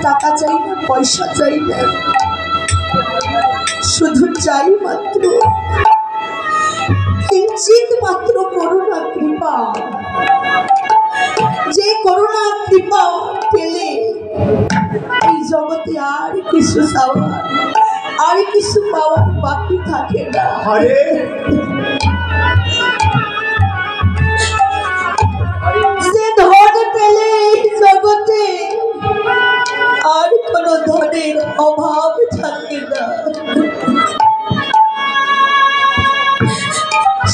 টাকা চাই না, পয়সা চাই না, শুধু চাই মাত্র কিঞ্চিত মাত্র করুণা কৃপা। যে করুণা কৃপা পেলে এই জগতে আর কিছু চাওয়ার, আর কিছু পাওয়ার বাকি থাকে না। যে ধন পেলে এই জগতে আর কোনো ধনের অভাব থাকে না।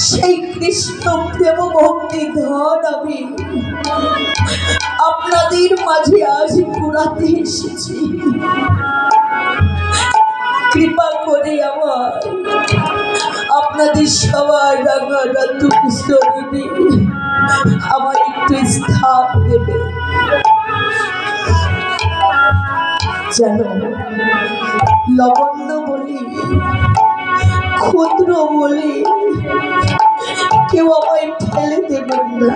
সেই কৃষ্ণ প্রেম ভক্তি ধন আমি আপনাদের মাঝে আজ কুড়াতে এসেছি। কৃপা করে আমার আপনাদের সবার রাঙা রাতুক চরণে আমার একটু স্থান দেবে। যেন লবণ্য বলি, ক্ষুদ্র বলি কেউ আমায় ঠেলে দেবেন না।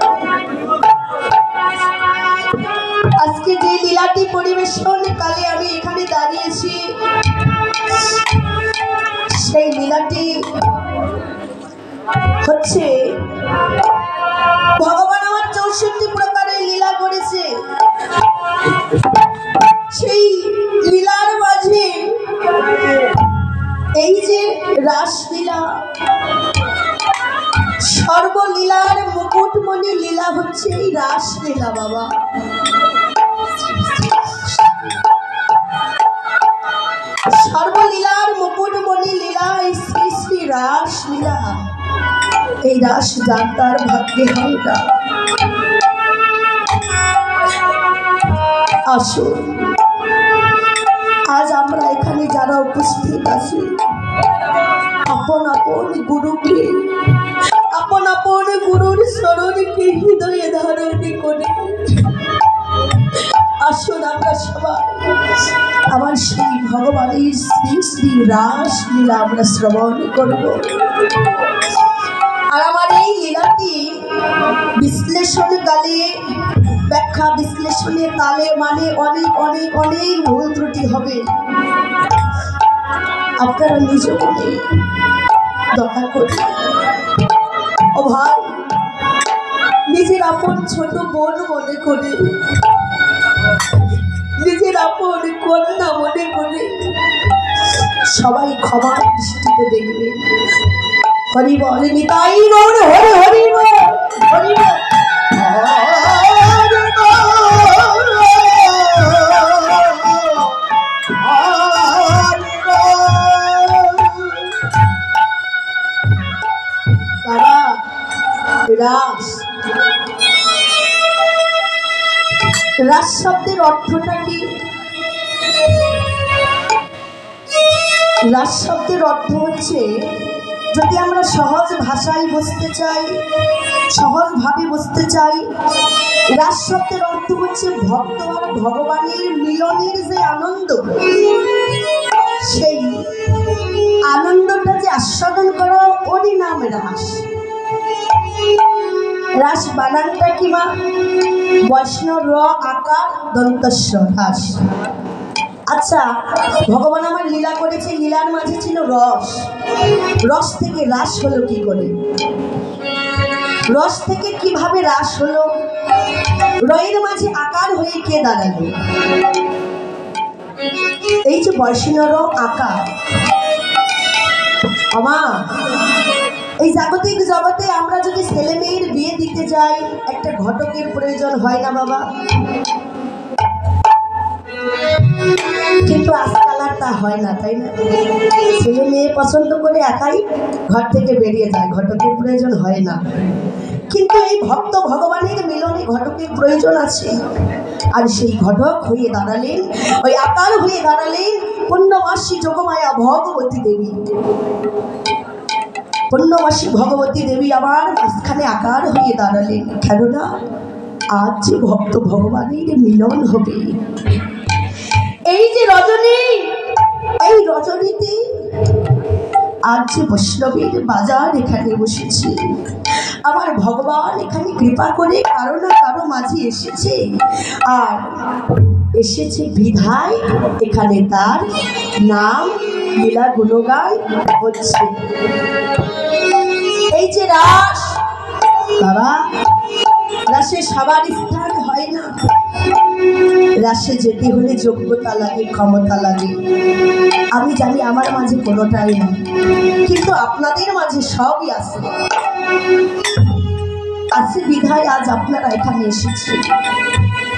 আজকে যে লীলাটি পরিবেশন কালে আমি এখানে দাঁড়িয়েছি, সেই লীলাটি হচ্ছে ভগবান আমার 64 প্রকারের লীলা করেছে। সেই লীলার মাঝে এই যে রাসলীলা, সর্বলীলার মুকুটমণি লীলা হচ্ছে এই রাসলীলা। বাবা, সর্বলীলার মুকুটমণি লীলা এই শ্রী শ্রী রাসলীলা। এই রাস যাত্রার ভাগ্যে হয় না। আসুন, আজ আমরা এখানে যারা উপস্থিত আছি, আপন আপন গুরুকে, আপন আপন গুরুর চরণকে হৃদয়ে ধারণ করে আসুন আমরা সবাই আমার সেই ভগবানের শ্রী শ্রী রাসলীলা আমরা শ্রবণ করব। আর আমার এই লীলাটি বিশ্লেষণ কালে, ব্যাখ্যা বিশ্লেষণের কালে মানে অনেক অনেক অনেক ভুল ত্রুটি হবে। আপনারা নিজ মনে দয়া করে, ও ভাই, নিজের আপন ছোট বোন মনে করে, নিজের আপন কন্যা মনে করে সবাই ক্ষমার দৃষ্টিতে দেখবে। হরি বল নিতাই গৌর, হরি হরি বল, হরি বল। রাস, রাস শব্দের অর্থটা কি? রাস শব্দের অর্থ হচ্ছে, যদি আমরা সহজ ভাষায় বুঝতে চাই, সহজভাবে বুঝতে চাই, রাস শব্দের অর্থ হচ্ছে ভক্ত আর ভগবানের মিলনের যে আনন্দ, সেই আনন্দটা যে আস্বাদন করা, ওরই নাম রাস। রাস বানানটা কি মা? বৈষ্ণব র আকার দন্তস্ব রাস। আচ্ছা, ভগবান আমার লীলা করেছে, লীলার মাঝে ছিল রস। রস থেকে রাস হলো কি করে? রস থেকে কিভাবে রাস হলো? রয়ের মাঝে আকার হয়ে কে দাঁড়ালো? এই যে বৈষ্ণব আকার। আমা, এই জাগতিক জগতে আমরা যদি ছেলে মেয়ের বিয়ে দিতে যাই, একটা ঘটকের প্রয়োজন হয় না বাবা? কিন্তু আজকাল আর তা হয় না, তাই না? ছেলে মেয়ে পছন্দ করে একাই ঘর থেকে বেরিয়ে যায়, ঘটকের প্রয়োজন হয় না। কিন্তু এই ভক্ত ভগবানের মিলনে ঘটকের প্রয়োজন আছে। আর সেই ঘটক হয়ে দাঁড়ালেন, ওই আকার হয়ে দাঁড়ালেন পুণ্যবাসী যোগমায়া ভগবতী দেবী। পুণ্যবাসী ভগবতী দেবী আবার মাঝখানে আকার হয়ে দাঁড়ালেন। কেননা আজ যে ভক্ত ভগবানের মিলন হবে, এই যে রজনী, এই রজনীতে আজ যে বৈষ্ণবের বাজার এখানে বসেছে, আমার ভগবান এখানে কৃপা করে কারো না কারো মাঝে এসেছে। আর এসেছে বিধায় এখানে তার নাম লীলা গুণগান হচ্ছে। এই যে রাস, বাবা, রাসে সবার স্থান হয় না। রাসে যেতে হলে যোগ্যতা লাগে, ক্ষমতা লাগে। আমি জানি আমার মাঝে কোনোটাই নেই, কিন্তু আপনাদের মাঝে সবই আছে। আছে বিধায় আজ আপনারা এখানে এসেছে।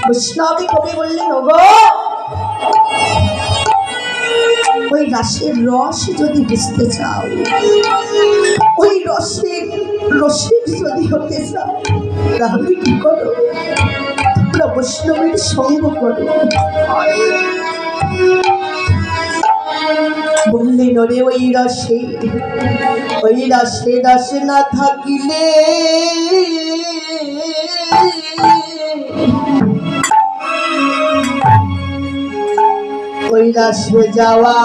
বৈষ্ণবী কবি বললেন, ওগো ওই রাসের রস যদি বুঝতে চাও, ওই রসের রসিক যদি হতে চাও, তাহলে কি করো? তোমরা বৈষ্ণবের সঙ্গ করো। বললেন, ওরে ওই রসে রস না থাকিলে ওই রাসে যাওয়া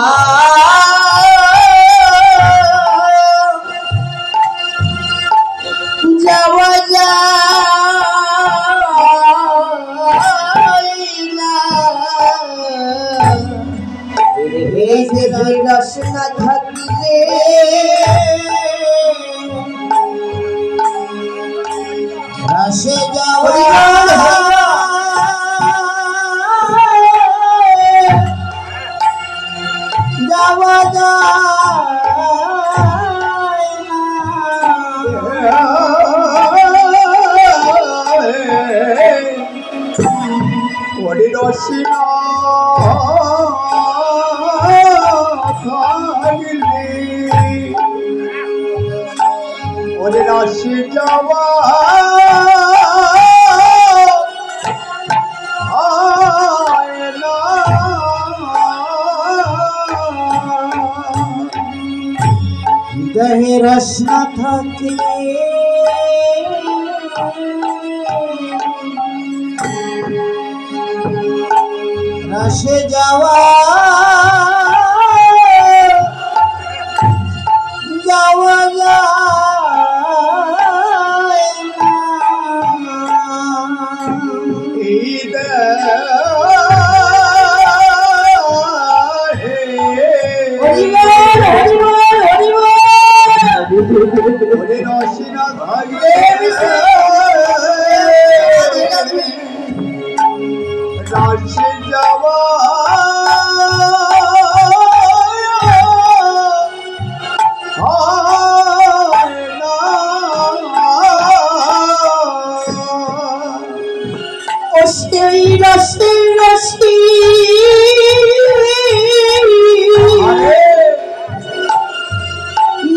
এই যে রস না থাকিলে রাসে যাওয়া ওরে রসে ওরে রসে যাওয়া দেহে রস না থাকলে রসে যাওয়া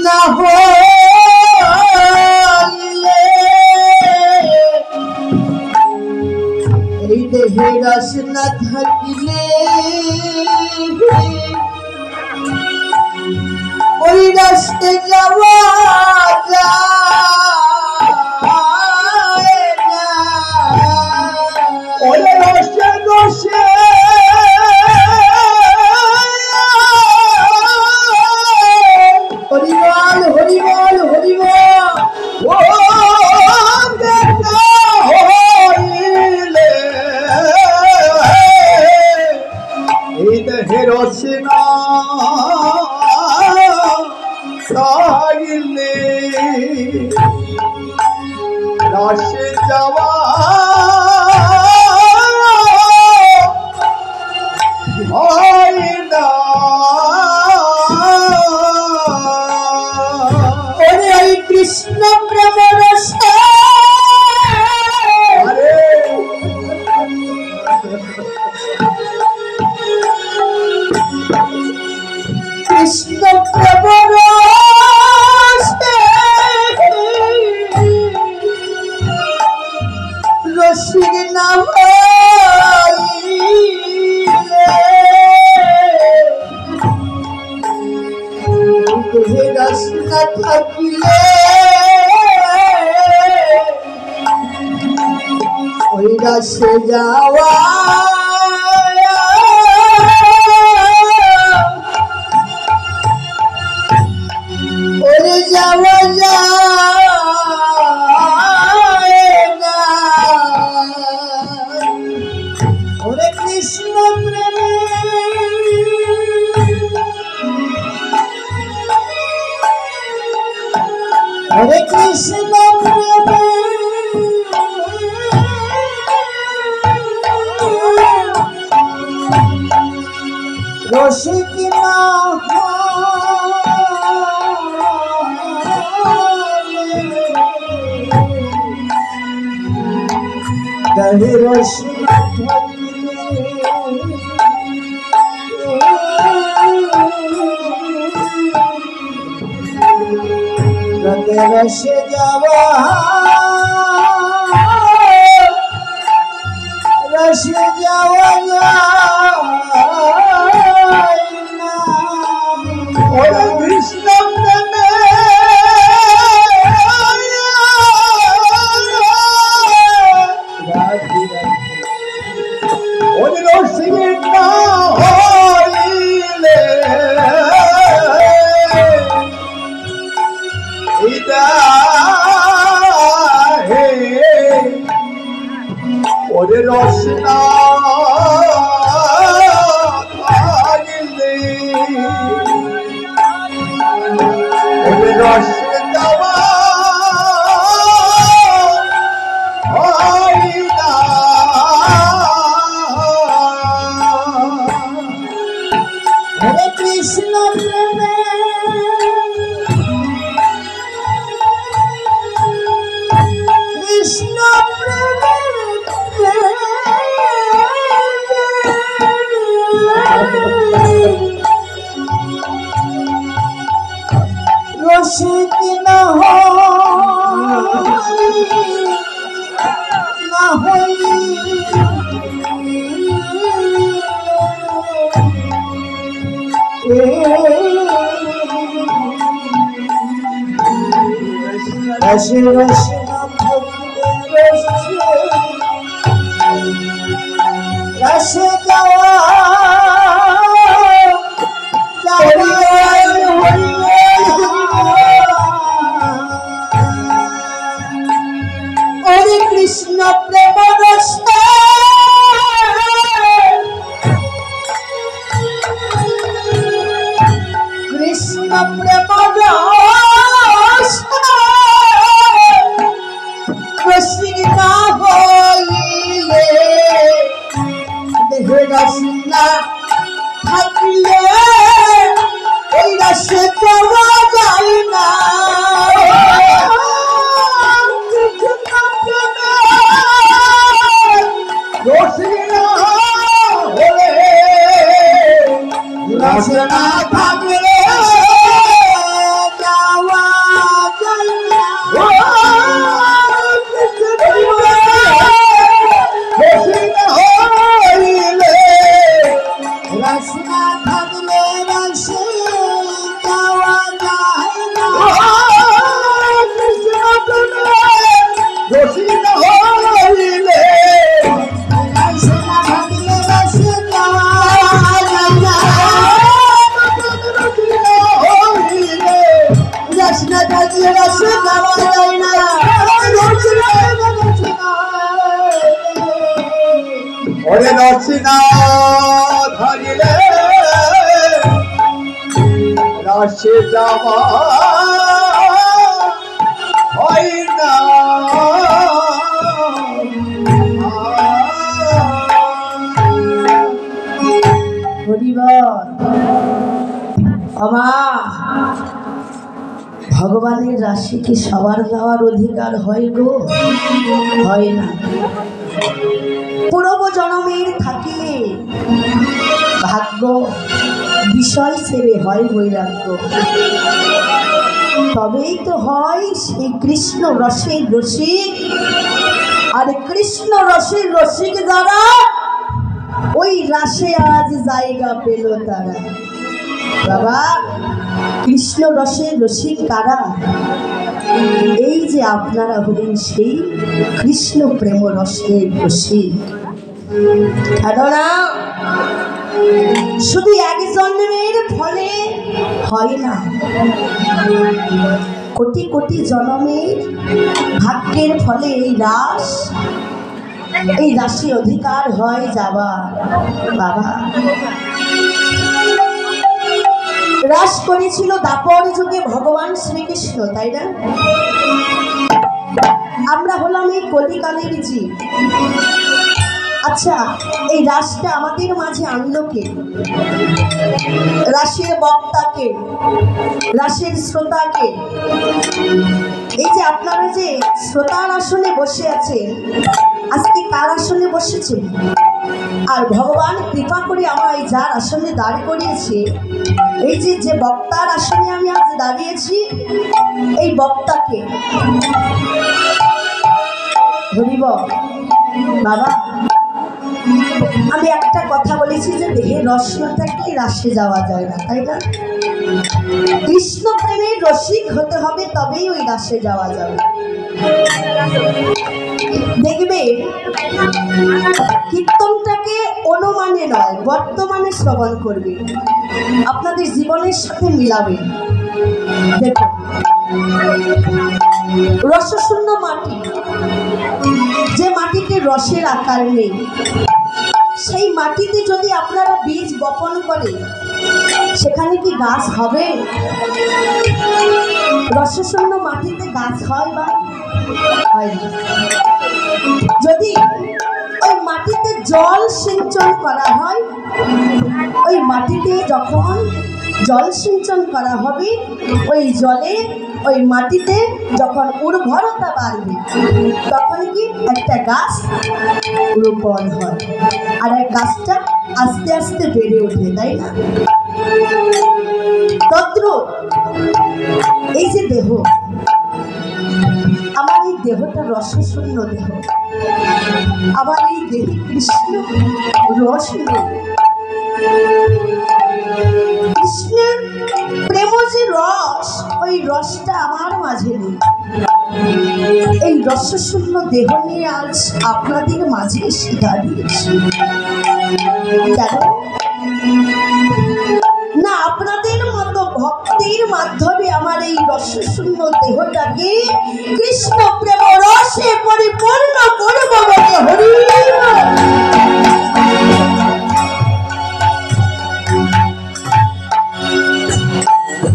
না হইলে এই দেহে রস না থাকিলে ওই রাস্তে যাওয়া যায় না। ওরে রসে রসে হরিবল হরিবল হরিবল ও দেখা হইলে এই দেহে রসে না থাকিলে রসে যাওয়া হয় না। কৃষ্ণ প্রেম রসে কৃষ্ণ প্রেম রসে রসিক না হইলে রস না থাকিলে ওই রাসে যাওয়া ওরে যাওয়া যায় না। ওরে কৃষ্ণ হরে কৃষ্ণ প্রেমে রসিক না হলে রসিক रस जावा कृष्ण ওরে রসনা ওরে রস দেওয়া হয় না হরে কৃষ্ণ প্রেমে কৃষ্ণ প্রেমে রসিক না হই রস রস रस जावा हरे कृष्ण प्रेम रस कृष्ण प्रेम रस रसिक ना होइले रसना থাকলে এই রসে পাওয়া যায় না রসনা হলে রসনা থাকলে যাওয়া যায় না रसना थकले रसे जावा जाए ना कृष्ण प्रेमे रसिक होइले रसना थकले रसे जावा जाए ना रसना थकले रसे जावा जाए ना ओरे रसना धरिले रसे जावा হয় না ভগবানের রাশি কি সবার দেওয়ার অধিকার হয় গো? হয় না। পূর্ব জন্মের থাকিলে ভাগ্য বিষয় ছেড়ে হয় বৈরাগ্য, তবেই তো হয় সেই কৃষ্ণ রসের রসিক। আর কৃষ্ণ রসের রসিক দ্বারা ওই রাসে আজ জায়গা পেল তারা। বাবা, কৃষ্ণ রসের রসিক কারা? এই যে আপনারা হলেন সেই কৃষ্ণ প্রেম রসের রসিক। কেননা শুধু এক জন্মের ফলে হয় না, কোটি কোটি জন্মের ভাগ্যের ফলে এই রাশি অধিকার হয় যাবা। বাবা, রাস করেছিল দাপর যুগে ভগবান শ্রীকৃষ্ণ, তাই না? আমরা হলাম এই কলিকালের জীব। আচ্ছা, এই রাসটা আমাদের মাঝে আনলো কে? রাসের বক্তাকে, রাসের শ্রোতাকে। এই যে আপনারা যে শ্রোতার আসনে বসে আছেন, আজকে কার আসনে বসেছেন? আর ভগবান কৃপা করে আমায় যার আসনে দাঁড় করিয়েছে, এই যে বক্তার আসনে আমি আজ দাঁড়িয়েছি, এই বক্তাকে ধরিব। বাবা, আমি একটা কথা বলেছি যে দেহের রস না থাকলে রাসে যাওয়া যায় না, তাই না? কৃষ্ণ প্রেমের রসিক হতে হবে, তবেই ওই রাসে যাওয়া যাবে। দেখবে কীর্তনটাকে অনুমানে নয়, বর্তমানে শ্রবণ করবে, আপনাদের জীবনের সাথে মিলাবে। দেখুন, রসশূন্য মাটি, যে মাটিতে রসের আকার নেই, সেই মাটিতে যদি আপনারা বীজ বপন করে, সেখানে কি গাছ হবে? রসশূন্য মাটিতে গাছ হয় বা হয় না? যদি ওই মাটিতে জল সিঞ্চন করা হয়, ওই মাটিতে যখন জল সিঞ্চন করা হবে, ওই জলে ওই মাটিতে যখন উর্বরতা বাড়বে, তখন কি একটা গাছ রোপণ হয়, আর এই গাছটা আস্তে আস্তে বেড়ে ওঠে, তাই না? তদ্রূপ এই যে দেহ, আমার এই দেহটা রসশূন্য দেহ, আমার এই দেহে কৃষ্ণ রস নেই। কৃষ্ণের প্রেম যে রস, ওই রসটা আমার মাঝে নেই। এই রসশূন্য দেহ নিয়ে আজ আপনাদের মাঝে এসে দাঁড়িয়েছি। কেন না? আপনাদের মতো ভক্তির মাধ্যমে আমার এই রসশূন্য দেহটাকে কৃষ্ণ প্রেম রসে পরিপূর্ণ করব বলে। হরি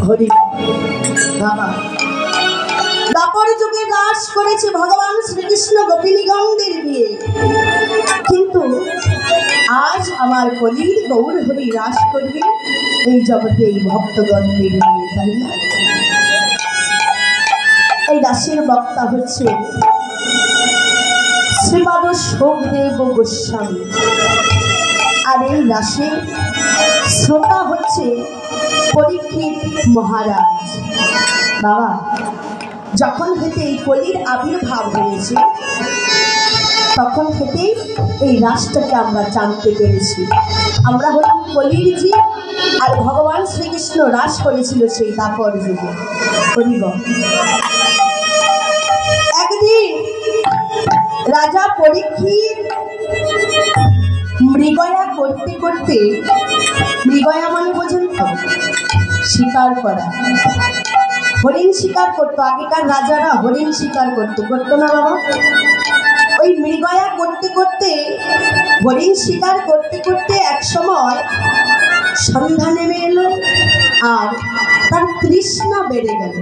হরি বাবা, দাপর যুগে রাস করেছে ভগবান শ্রীকৃষ্ণ গোপিনীগণদের বিয়ে, কিন্তু আজ আমার কলির গৌর হরি রাস করবে এই জগতে এই ভক্তগণদের বিয়ে, তাই না? এই রাসের বক্তা হচ্ছে শ্রীপাদ শোকদেব গোস্বামী, আর এই রাসের শ্রোতা হচ্ছে পরীক্ষিত মহারাজ। বাবা, যখন থেকে এই কলির আবির্ভাব হয়েছে, তখন থেকেই এই রাসটাকে আমরা জানতে পেরেছি। আমরা হলাম কলির জীব, আর ভগবান শ্রীকৃষ্ণ রাস করেছিল সেই দাপর যুগে। একদিন রাজা পরীক্ষিত মৃগয়া করতে করতে, মৃগয়া মানে বোঝেন তো, শিকার করা, হরিণ শিকার করতো। আগেকার রাজারা হরিণ শিকার করতো না বাবা? ওই মৃগয়া করতে করতে, হরিণ শিকার করতে করতে এক সময় সন্ধ্যা নেমে এলো, আর তার তৃষ্ণা বেড়ে গেল।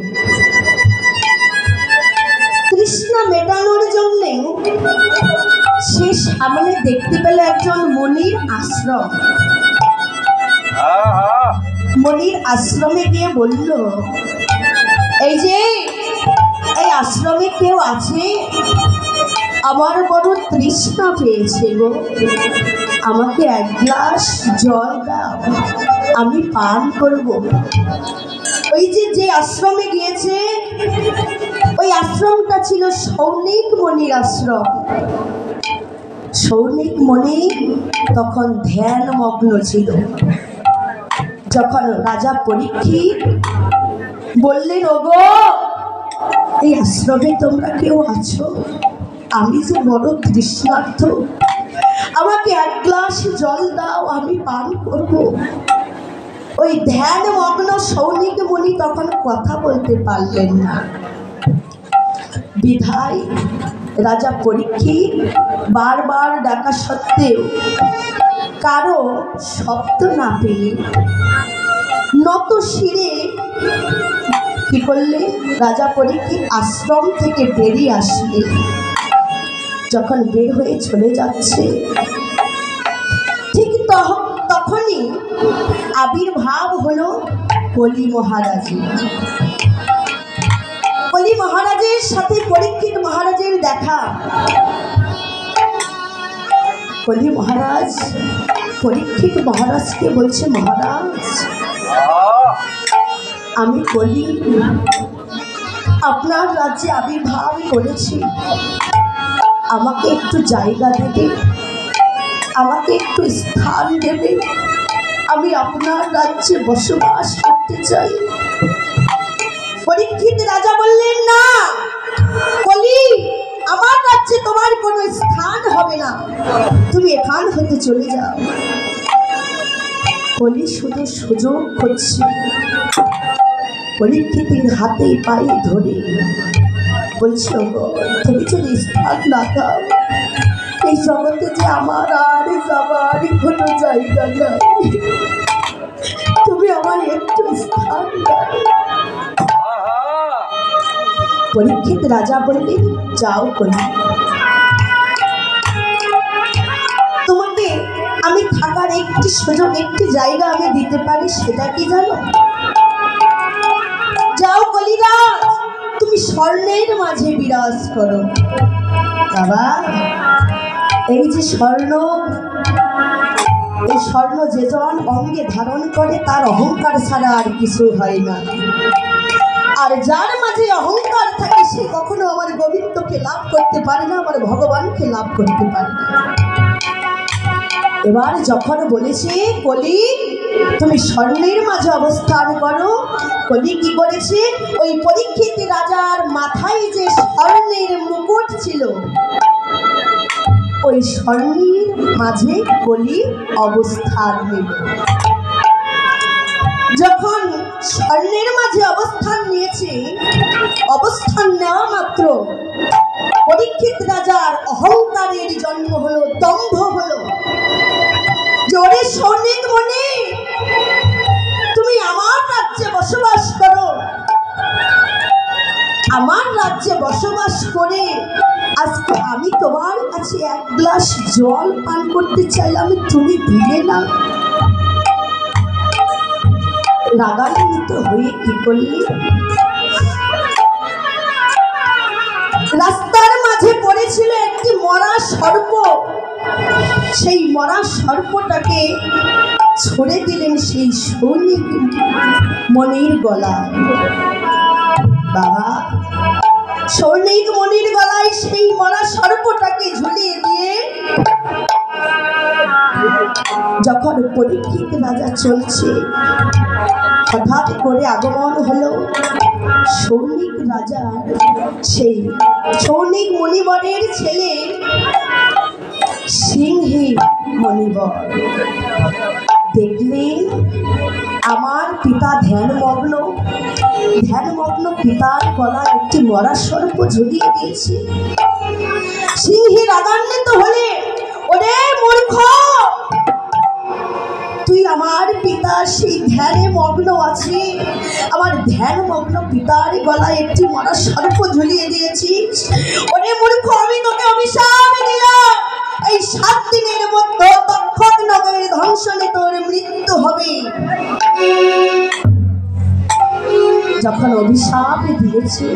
তৃষ্ণা মেটানোর জন্য সে সামনে দেখতে পেল একজন মুনির আশ্রম। মুনির আশ্রমে গিয়ে বলল, এই যে এই আশ্রমে কেউ আছে? আমার বড় তৃষ্ণা পেয়েছে গো, আমাকে এক গ্লাস জল দাও, আমি পান করব। ওই যে আশ্রমে গিয়েছে, ওই আশ্রমটা ছিল সৌনিক মণির আশ্রম। সৌনিক মণি তখন ধ্যানমগ্ন ছিল। যখন রাজা পরীক্ষিত বললেন, ওগো এই আশ্রমে তোমরা কেউ আছো? আমি যে বড় তৃষ্ণার্ত, আমাকে এক গ্লাস জল দাও, আমি পান করব। ওই ধ্যানমগ্ন সৌনিক মুনি তখন কথা বলতে পারলেন না। বিধায় রাজা পরীক্ষিত বারবার ডাকা সত্ত্বেও কারো শব্দ না পেয়ে নত শিরে কি করলেন? রাজা পরীক্ষিত আশ্রম থেকে বেরিয়ে আসলেন। যখন বের হয়ে চলে যাচ্ছে, ঠিক তখনই আবির্ভাব হলো কলি মহারাজের। কলি মহারাজের সাথে পরীক্ষিত মহারাজের দেখা। কলি মহারাজ পরীক্ষিত মহারাজকে বলছে, মহারাজ আমি কলি আপনার রাজ্যে আবির্ভাব করেছি, আমাকে একটু জায়গা দেবে, আমাকে একটু স্থান দেবে, আমি আপনার রাজ্যে বসবাস করতে চাই। পরীক্ষিত রাজা বললেন, না কলি, আমার রাজ্যে তোমার কোনো স্থান হবে না, তুমি এখান হতে চলে যাও। কলি শুধু সুযোগ খুঁজছে। পরীক্ষিতের হাতে পায়ে ধরে বলছে, তুমি যদি স্থান না দাও, এই জগতে যে আমার আর যাবার কোনো জায়গা নাই, তুমি আমার একটু স্থান দাও। পরীক্ষিত রাজা বললেন, যাও কলি, তোমাকে আমি থাকার একটি সুযোগ, একটি জায়গা আমি দিতে পারি, সেটা কি জানো? যাও কলিরাজ, তুমি স্বর্ণের মাঝে বিরাজ করো। বাবা, এই যে স্বর্ণ, এই স্বর্ণ যেজন অঙ্গে ধারণ করে তার অহংকার ছাড়া আর কিছু হয় না। আর যার মাঝে অহংকার থাকে সে কখনো আমার গোবিন্দকে লাভ করতে পারে না, আমার ভগবানকে লাভ করতে পারে না। এবার যখন বলেছে কলি তুমি স্বর্ণের মাঝে অবস্থান করো, কলি কি করেছে? ওই পরীক্ষিত রাজার মাথায় যে স্বর্ণের মুকুট ছিল, ওই স্বর্ণের মাঝে কলি অবস্থান নিল। যখন স্বর্ণের মাঝে অবস্থান নিয়েছে, অবস্থান নেওয়া মাত্র পরীক্ষিত রাজার অহংকারের জন্ম হলো, দম্ভ হলো। জোরে সৈনিক মনে, তুমি আমার রাজ্যে বসবাস করো, আমার রাজ্যে বসবাস করে আজকে আমি তোমার কাছে এক গ্লাস জল পান করতে চাইলাম, তুমি দিলে না। রাগান্বিত হয়ে কি করলি? রাস্তার মাঝে পড়েছিল একটি মরা সর্প, সেই মরা সর্পটাকে ছুঁড়ে দিলেন সেই সৈনিক মনির গলায়। বাবা, সৈনিক মনির গলায় সেই মরা সর্পটাকে ঝুলিয়ে দিয়ে যখন পরীক্ষিত রাজা চলছে, হঠাৎ করে আগমন হলো সৈনিক রাজার সেই সৈনিক মণিবরের ছেলে সিংহী মণিবর। দেখলেন আমার পিতা ধ্যানমগ্ন, ধ্যানমগ্ন পিতার গলায় একটি মরা সর্প ঝুলিয়ে দিয়েছে। সিংহী রাগান্বিত হলে, ওরে মূর্খ, তুই আমার পিতা সেই ধ্যানে মগ্ন আছে, আমার ধ্যানমগ্ন পিতার গলায় একটি মরা সর্প ঝুলিয়ে দিয়েছিস। ওরে মূর্খ, আমি তোকে অভিশাপ দিলাম, এই 7 দিনের মধ্যে তক্ষক নগরের ধ্বংসনে তোর মৃত্যু হবে। যখন অভিশাপ দিয়েছে,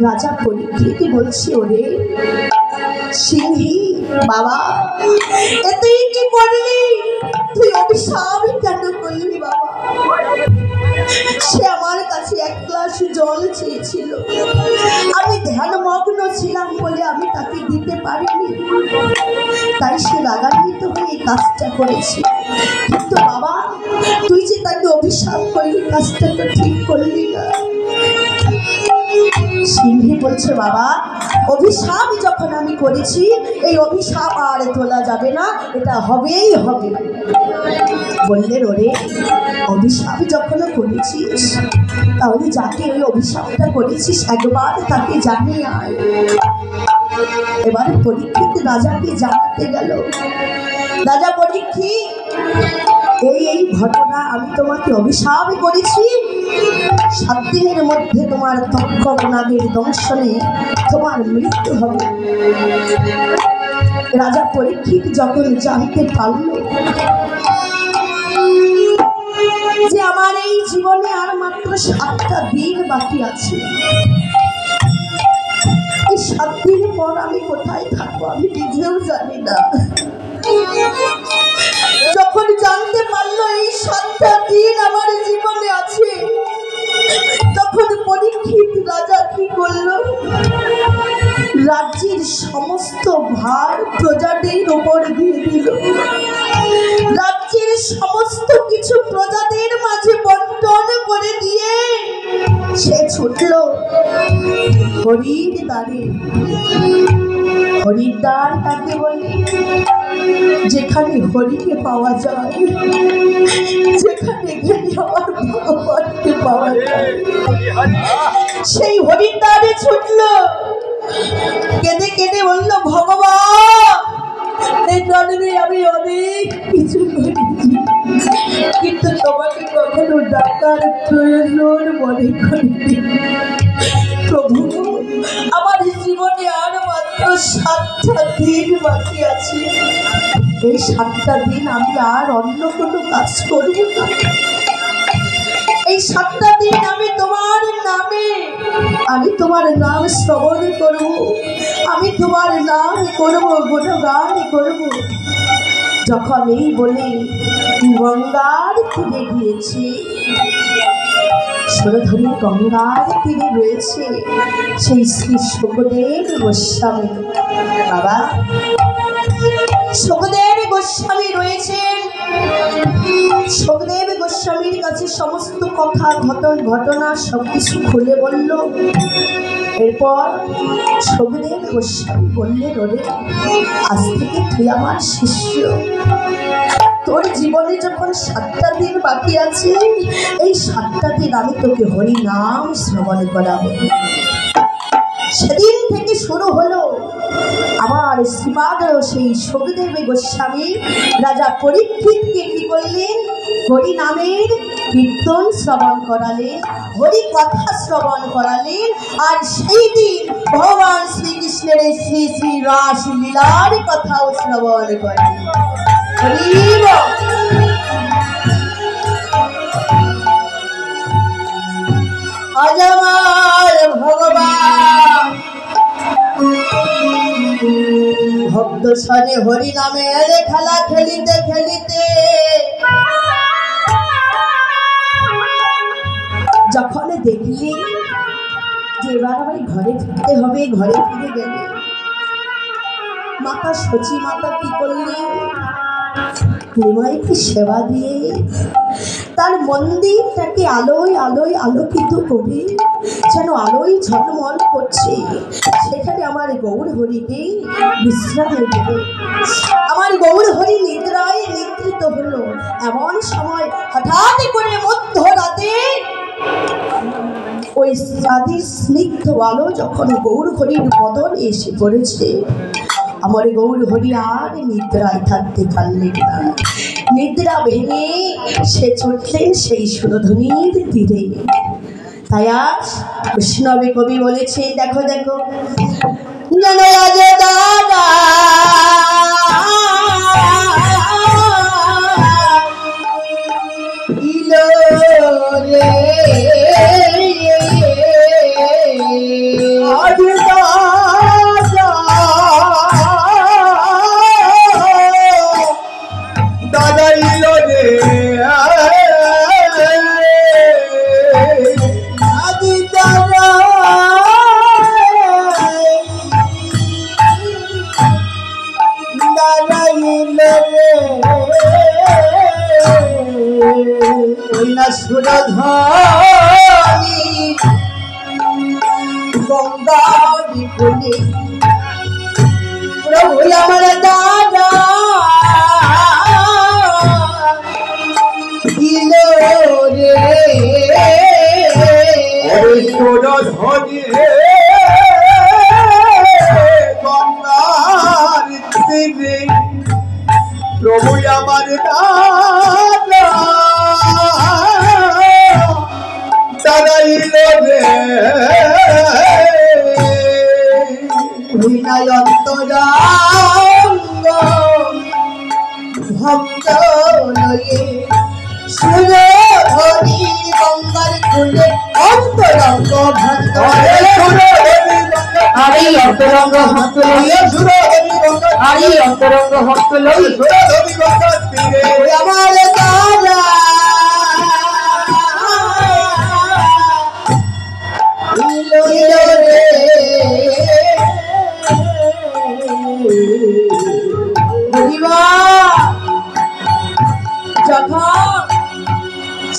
রাজা পরীক্ষিত বলছে, ওরে সিংহী বাবা, এ তুই কি করলি? তুই অভিশাপ কেন করলি বাবা? সে আমার কাছে এক গ্লাস জল চেয়েছিল, আমি ধ্যানমগ্ন ছিলাম বলে আমি তাকে দিতে পারিনি, তাই সে রাগান্বিত হয়ে কাজটা করেছে। কিন্তু বাবা, তুই যে তাকে অভিশাপ করলি, কাজটা তো ঠিক করলি না। সিংহী বলছে, বাবা, অভিশাপ যখন আমি করেছি, এই অভিশাপ আর তোলা যাবে না, এটা হবেই হবে। বললেন, ওরে অভিশাপ যখন করেছিস, তাহলে যাকে ওই অভিশাপটা করেছিস একবার তাকে জানিয়ে আয়। এবার পরীক্ষিত রাজাকে জানাতে গেল। রাজা পরীক্ষিত এই ঘটনা আমি তোমাকে অভিশাপ করেছি, 7 দিনের মধ্যে তোমার তক্ষক নাগের দংশনে তোমার মৃত্যু হবে। রাজা পরীক্ষিত যখন জানতে পারল যে আমার এই জীবনে আর মাত্র 7টা দিন বাকি আছে, এই 7 দিন পর আমি কোথায় থাকবো আমি নিজেও জানি না। যখন জানতে পারলো এই 7টা দিন আমার জীবনে আছে, তখন পরীক্ষিত রাজা কি করলো, রাজ্যের সমস্ত ভার প্রজাদের উপর দিয়ে দিল। রাজ্যের সমস্ত কিছু প্রজাদের মাঝে বন্টন করে দিয়ে সে ছুটল হরির দ্বারে। হরির দ্বার তাকে বলে যেখানে হরিকে পাওয়া যায়, যেখানে গেলে আমার ভগবানকে পাওয়া যায়। সেই হরির দ্বারে ছুটল, কেঁদে কেঁদে বলল, ভগবান এই জন্মে আমি অনেক কিছু করেছি, কিন্তু তোমাকে কখনো ডাকার প্রয়োজন মনে করিনি। প্রভু, আমার জীবনে আর মাত্র 7টা দিন বাকি আছে, এই 7টা দিন আমি আর অন্য কোনো কাজ করব না। এই 7টা দিন আমি তোমার নামে, আমি তোমার নাম শ্রবণ করব, আমি তোমার নাম করব, গুণগান করব। যখন এই বলে গঙ্গার তীরে গিয়েছে, সুরধনী গঙ্গার তীরে রয়েছে সেই শ্রী সুখদেব গোস্বামী। বাবা সুখদেব গোস্বামী রয়েছেন। সুখদেব গোস্বামীর কাছে সমস্ত কথা ঘটনা সবকিছু খুলে বলল। এরপর সুখদেব গোস্বামী বললেন, ওরে আজ থেকে তুই আমার শিষ্য, তোর জীবনে যখন 7টা দিন বাকি আছে, এই 7টা দিন আমি তোকে হরি নাম শ্রবণ করাবো। সেদিন থেকে শুরু হলো আমার শ্রীপাদ সেই সুখদেব গোস্বামী রাজা পরীক্ষিতকে কি করলেন, হরি নামের কীর্তন শ্রবণ করালেন, হরি কথা শ্রবণ করালেন। আর সেই দিন ভগবান শ্রীকৃষ্ণের শ্রী শ্রী রাস লীলার কথাও শ্রবণ করালেন। আজ আমার ভগবান ভক্ত সনে হরি নামের খেলা খেলিতে খেলিতে যখন দেখলি যে এবার আমার ঘরে ফিরতে হবে, ঘরে ফিরে গেলে মাতা সচি মাতা কি করলি, নিমাইকে সেবা দিয়ে তার মন্দিরটাকে আলোয় আলোয় আলোকিত করে যেন আলোয় ঝলমল করছে। সেখানে আমার গৌর হরিকে বিশ্রামে দেবে। আমার গৌর হরি নিদ্রায় নিদ্রিত হলো। এমন সময় হঠাৎ করে মধ্যরাতে ওই চাঁদের স্নিগ্ধ আলো যখন গৌর হরির বদন এসে পড়েছে, আমার গৌর হরি আর নিদ্রায় থাকতে পারলেন না। নিদ্রা ভেঙে সে ছুটলেন সেই সুরধনীর তীরে। তাই আজ বৈষ্ণবে কবি বলেছে, দেখো দেখো দাদা ইলো রে সুরধনী গঙ্গারি বলে প্রভু আমার দাদা ইলো রে সুরধনী গঙ্গার তীরে প্রভু আমার দাদা লয়ে সুরধনী গঙ্গার কুলে অন্তরঙ্গ ভক্ত আরে অন্তরঙ্গ ভক্ত লইয়ে আরে অন্তরঙ্গ ভক্ত লই আমার দাদা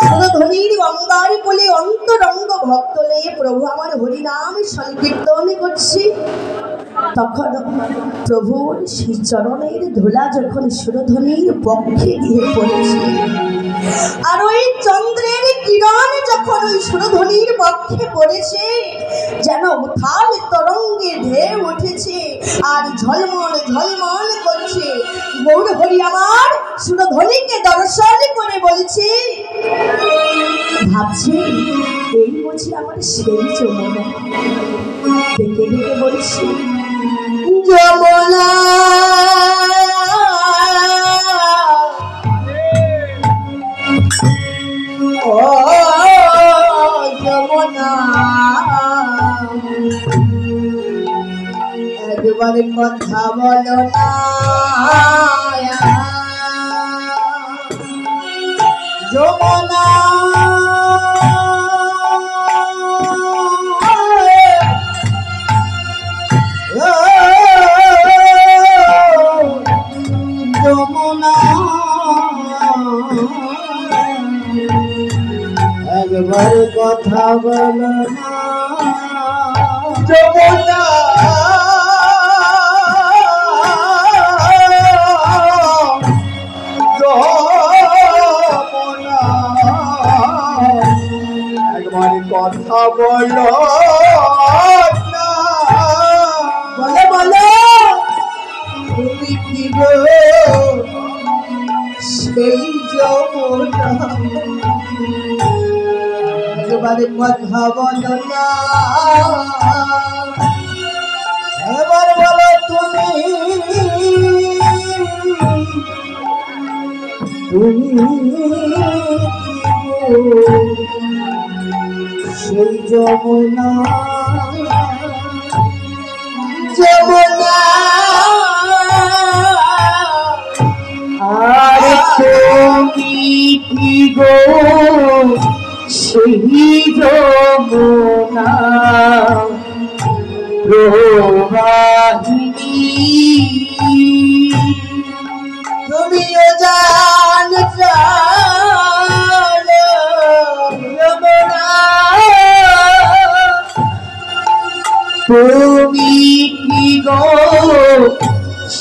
সুরধনীর গঙ্গার কোলে অন্তরঙ্গ ভক্ত লয়ে প্রভু আমার হরিনাম সংকীর্তন করছি, তখন প্রভুর সেই চরণের ধুলা যখন সুরধনীর পক্ষে গিয়ে পড়েছে, আর ওই চন্দ্রের কিরণ যখন ওই সুরধনীর পক্ষে পড়েছে, যেন উথাল তরঙ্গে ঢেউ উঠেছে আর ঝলমল ঝলমল করছে। গৌর হরি আমার সুরধনীকে দর্শন করে বলছে, ভাবছি এই বুঝি আমার সেই যমুনা। ডেকে ডেকে বলছি, যমুনা ও যমুনা, একবার কথা বলো না, যমুনা যমুনা, একবার কথা বলো না, যমুনা একবার কথা বলো না, বলো বলো তুমি কি গো সেই যমুনা, এবারে কথা বলো না, এবার বলো তুমি সেই যমুনা, যমুনা আর তুমি কি গো সেই যমুনা প্রবাহিনী, তুমিও জান যমুনা, তুমি কি গো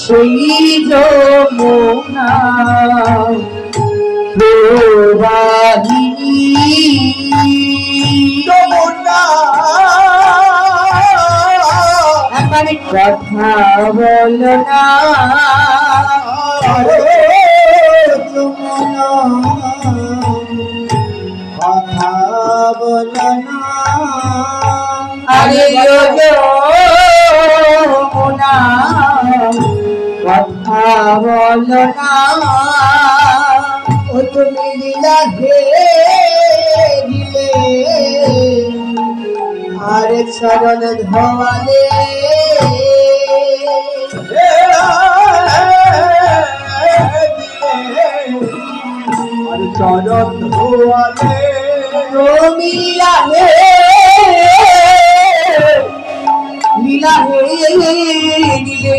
সেই যমুনা প্রবাহিনী, যমুনা একবার কথা বলো না, যমুনা কথা বলো না, আরে যমুনা কথা বলো না, ও তুমি লীলা হে দিলে আর চরণ ধোয়ালে, আর চরণ ধোয়ালে তুমি লীলা হে দিলে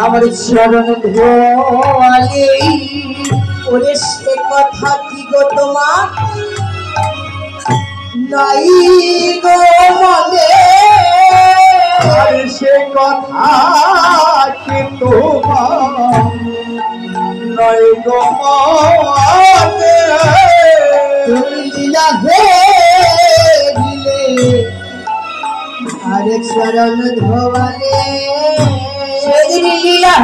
আমার চরণ ধোয়ালে, ওরে সে কথা কি গো তোমার নাই গো মনে, আর সে কথা কি তোমার নয় গো মনে, তুমি লীলা হে দিলে আরে চরণ ধোয়ালে, সেদিন লীলা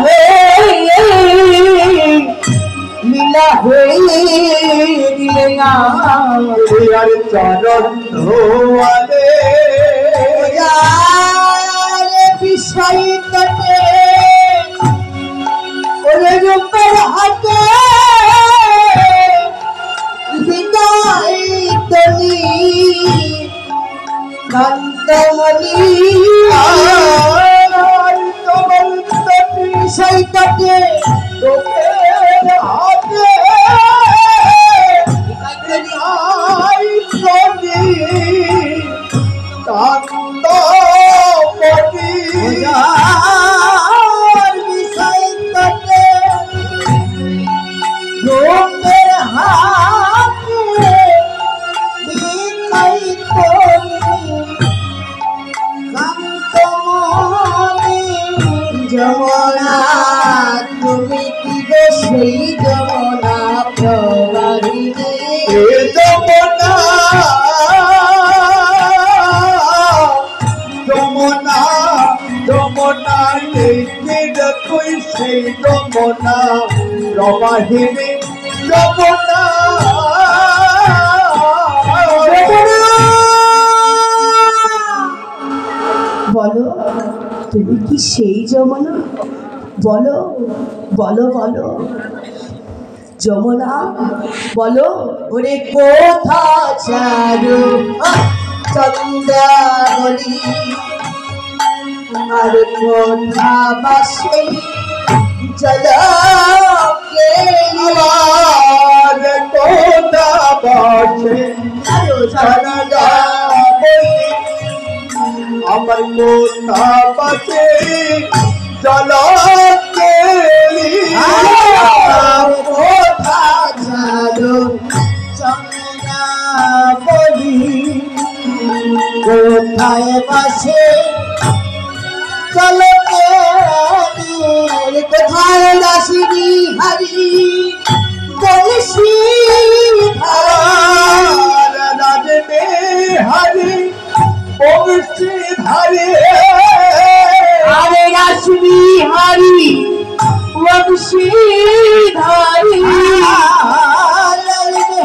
দিলে আর চরণ ধোয়ালে, বিষয় তটে ও ওরে রূপের হাতে বিদায় তনি কান্তমণি তোমার সেই তটে রূপের হাতে বিদায় তনি কান্তমণি বিষয় তটে রূপের হাতে বিদায় তনি যমুনা তুমি কি গো সেই যমুনা প্রবাহিনী যমুনা যমুনা যমুনা তুই সেই যমুনা প্রবাহিনী যমুনা বলো তুমি কি সেই যমুনা বলো বলো বলো যমুনা বলো ওরে কোথা চারু চন্দ্রাবলী আর কোথা বাসে জলকে আমার কোথা বসে আমার কোথা বসে চলো কোথা চারু চন্দ্রাবলী কোথায় বাসে চলো কোথায় দাসিনী হারি বলছি রাজনে হারি বংশী ধারে আরে দাসিনী হারি বংশী ধারি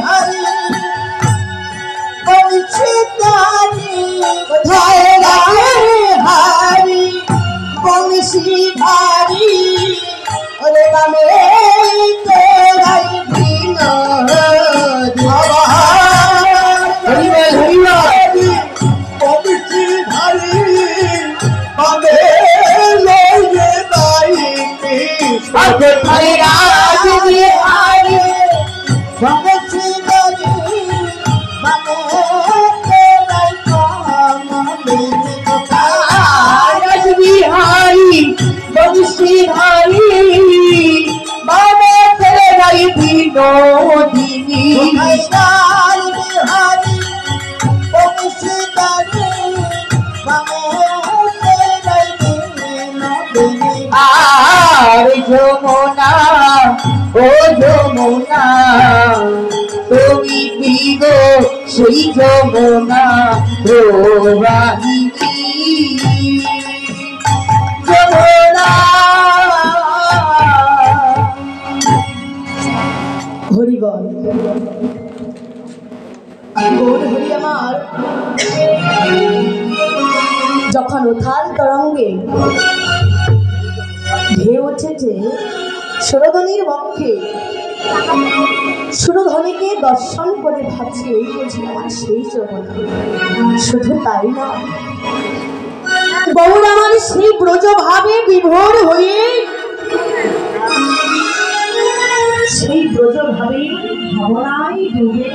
হারি বংশী ধারি কোথায় হারি বংশী ধারি ওরে বামে তোরাই ভিন বংশী ধারি বাবে লয়ে নাই কোথায় রাজনী হারি বংশী ধারি বামে তোরাই রাজবিহারী বংশী ধারি বামে তোরাই বিনোদিনী বিহারী বংশী ধারি বামে তোরাই বিনোদিনী আর যমুনা ও যমুনা তুমি কি গো সেই যমুনা প্রবাহিনী যমুনা হরিবল গৌর হরি আমার যখন উথাল তরঙ্গে ঢেউ উঠেছে সুরধনির বক্ষে সুরধনিকে দর্শন করে ভাবছি এই বুঝি আমার সেই যমুনা শুধু তাই না গৌর আমার সেই ব্রজ ভাবে বিভোর হয়ে সেই ব্রজ ভাবে ভাবনায় ডুবে